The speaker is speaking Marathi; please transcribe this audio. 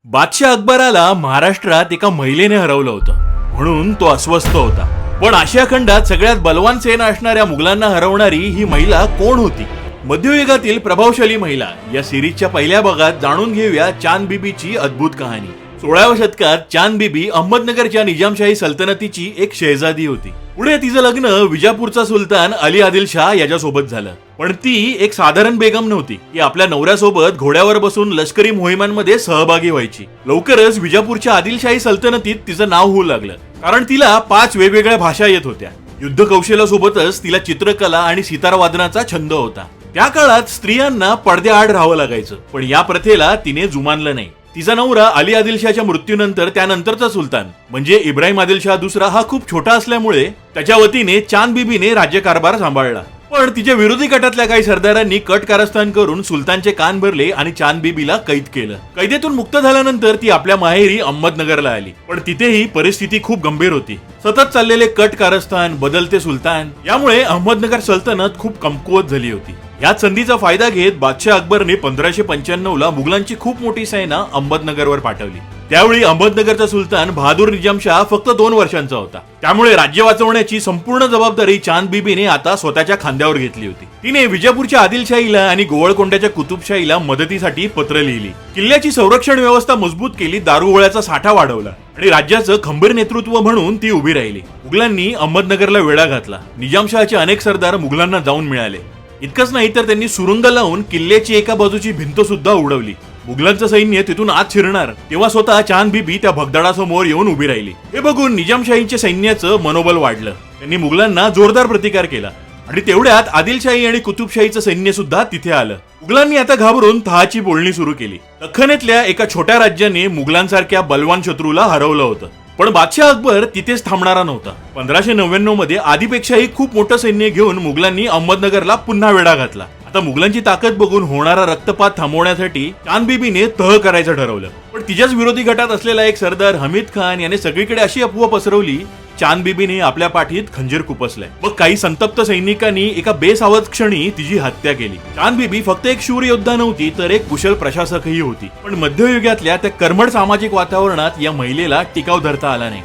बादशाह अकबराला महाराष्ट्रात एका महिलेने हरवलं होतं, म्हणून तो अस्वस्थ होता. पण आशिया खंडात सगळ्यात बलवान सेना असणाऱ्या मुघलांना हरवणारी ही महिला कोण होती? मध्ययुगातील प्रभावशाली महिला या सिरीजच्या पहिल्या भागात जाणून घेऊया चांद बीबीची अद्भुत कहाणी. 16व्या शतकात चांद बीबी अहमदनगरच्या निजामशाही सल्तनतीची एक शहजादी होती. पुढे तिचं लग्न विजापूरचा सुलतान अली आदिल शाह याच्यासोबत झालं. पण ती एक साधारण बेगम नव्हती. ती आपल्या नवऱ्यासोबत घोड्यावर बसून लष्करी मोहिमांमध्ये सहभागी व्हायची. लवकरच विजापूरच्या आदिलशाही सल्तनतीत तिचं नाव होऊ लागलं, कारण तिला 5 वेगवेगळ्या भाषा येत होत्या. युद्ध कौशल्यासोबतच तिला चित्रकला आणि सितार वादनाचा छंद होता. त्या काळात स्त्रियांना पडद्याआड राहावं लागायचं, पण या प्रथेला तिने जुमानलं नाही. तिचा नवरा अली आदिलशाहच्या मृत्यूनंतर त्यानंतरचा सुलतान म्हणजे इब्राहिम आदिलशाह दुसरा हा खूप छोटा असल्यामुळे त्याच्या वतीने चांद बीबीने राज्यकारभार सांभाळला. पण तिच्या विरोधी गटातल्या काही सरदारांनी कट कारस्थान करून सुलतानचे कान भरले आणि चांद बीबीला कैद केलं. कैदेतून मुक्त झाल्यानंतर ती आपल्या माहेरी अहमदनगरला आली. पण तिथेही परिस्थिती खूप गंभीर होती. सतत चाललेले कट कारस्थान, बदलते सुलतान यामुळे अहमदनगर सल्तनत खूप कमकुवत झाली होती. या संधीचा फायदा घेत बादशाह अकबरने 1595 ला मुघलांची खूप मोठी सेना अहमदनगरवर पाठवली. त्यावेळी अहमदनगरचा सुलतान बहादूर निजामशाह फक्त 2 वर्षांचा होता. त्यामुळे राज्य वाचवण्याची संपूर्ण जबाबदारी चांद बीबीने आता स्वतःच्या खांद्यावर घेतली होती. तिने विजापूरच्या आदिलशाहीला आणि गोवळकोंड्याच्या कुतुबशाहीला मदतीसाठी पत्र लिहिली. किल्ल्याची संरक्षण व्यवस्था मजबूत केली, दारुगोळ्याचा साठा वाढवला आणि राज्याचं खंबीर नेतृत्व म्हणून ती उभी राहिली. मुघलांनी अहमदनगरला वेढा घातला. निजामशाहचे अनेक सरदार मुघलांना जाऊन मिळाले. इतकंच नाही तर त्यांनी सुरुंग लावून किल्ल्याची एका बाजूची भिंत सुद्धा उडवली. मुघलांचं सैन्य तिथून आत शिरणार तेव्हा स्वतः चांद बीबी त्या भगदडासमोर येऊन उभी राहिली. हे बघून निजामशाहीच्या सैन्याचं मनोबल वाढलं. त्यांनी मुघलांना जोरदार प्रतिकार केला आणि तेवढ्यात आदिलशाही आणि कुतुबशाहीचं सैन्य सुद्धा तिथे आलं. मुघलांनी आता घाबरून तहाची बोलणी सुरू केली. दख्खनेतल्या एका छोट्या राज्याने मुघलांसारख्या बलवान शत्रूला हरवलं होतं. पण बादशाह अकबर तिथेच थांबणारा नव्हता. 1599 मध्ये आधीपेक्षाही खूप मोठं सैन्य घेऊन मुघलांनी अहमदनगरला पुन्हा वेढा घातला. आता मुघलांची ताकद बघून होणारा रक्तपात थांबवण्यासाठी चांद बीबीने तह करायचं ठरवलं. पण तिच्याच विरोधी गटात असलेला एक सरदार हमीद खान याने सगळीकडे अशी अफवा पसरवली, चांद बीबीने आपल्या पाठीत खंजीर खुपसलाय. मग काही संतप्त सैनिकांनी एका बेसावध क्षणी तिची हत्या केली. चांद बीबी फक्त एक शूर योद्धा नव्हती, तर एक कुशल प्रशासकही होती. पण मध्ययुगातल्या त्या कर्मठ सामाजिक वातावरणात या महिलेला टिकाव धरता आला नाही.